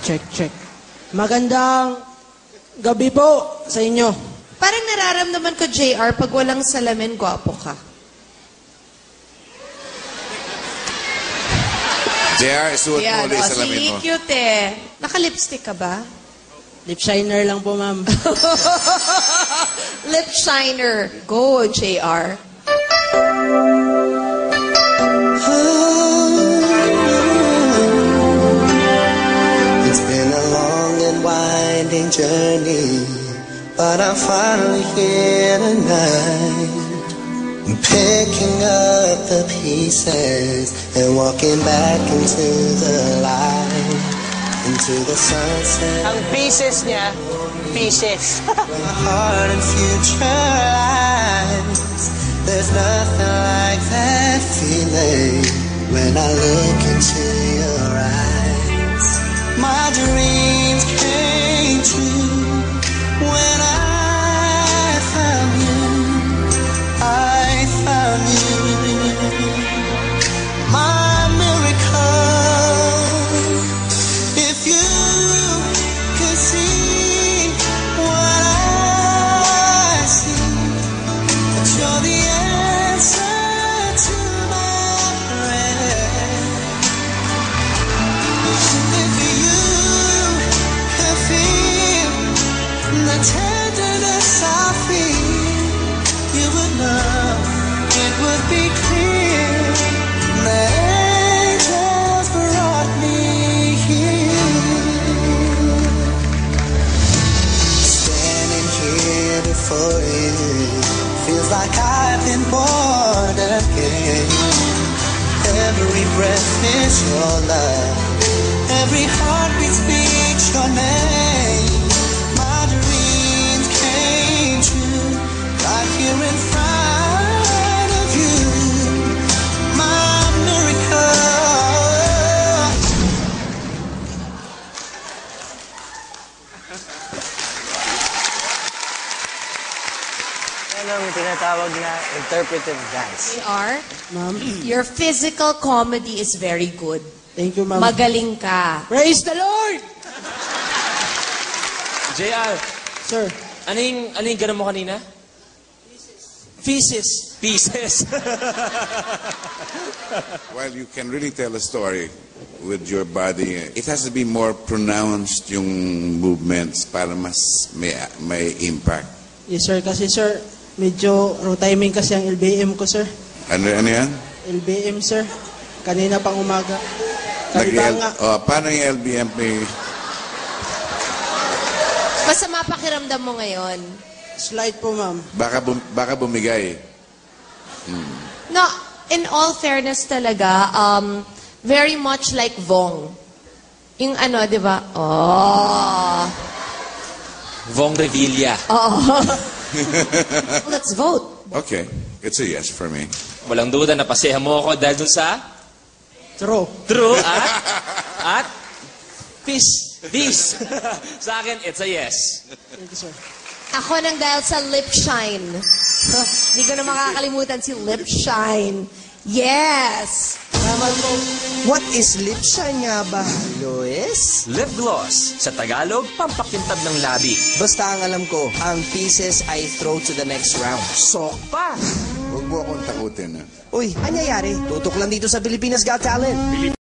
Check. Magandang gabi po sa inyo. Parang nararamdaman ko, JR, pag walang salamin, gwapo ka. JR, isuot mo ulit sa salamin mo. Si cute eh. Naka-lipstick ka ba? Lip shiner lang po, ma'am. Lip shiner. Go, JR. It's been a long and winding journey, but I'm finally here tonight. I'm picking up the pieces and walking back into the light, into the sunset. Ang pieces niya, pieces. My heart and future lies. There's nothing like that feeling when I look into your eyes. My dreams came true when I found you. I found you. My miracle. If you could see what I see, that you're the answer to my prayer. If you could feel the tenderness I feel, you would know it would be clear. The angels brought me here. Standing here before you feels like I've been born again. Every breath is your love. Every heartbeat speaks your name. My dreams came true right here in front of you. My miracle. Yan ang tinatawag na interpretive dance. JR, Ma'am, your physical comedy is very good. thank you, ma'am. Magaling ka. Praise the Lord! JR, Sir, ano yung gano'n mo kanina? feces. Pieces. Well, you can really tell a story with your body. It has to be more pronounced yung movements para mas may impact. Yes, sir. Kasi, sir, medyo raw timing kasi ang LBM ko, sir. Ano yan? LBM, sir. Kanina pang umaga. Kaiba nga. Paano yung LBMP? Masama pakiramdam mo ngayon. Slide po, ma'am. Baka bumigay. No, in all fairness talaga, very much like Vong. Yung ano, di ba? Oh. Vong Revilla. Oh. Let's vote. Okay, it's a yes for me. Walang duda, napasehan mo ako dahil dun sa True. true at peace. Sa akin, it's a yes. Thank you, sir. Ako nang dahil sa lip shine. Hindi ko na makakalimutan si lip shine. Yes! What is lip shine nga ba, Lois? Lip gloss. Sa Tagalog, pampakintab ng labi. Basta ang alam ko, ang pieces ay throw to the next round. Sok pa! Huwag mo akong takutin. Uy, anyayari? Tutok lang dito sa Pilipinas Got Talent.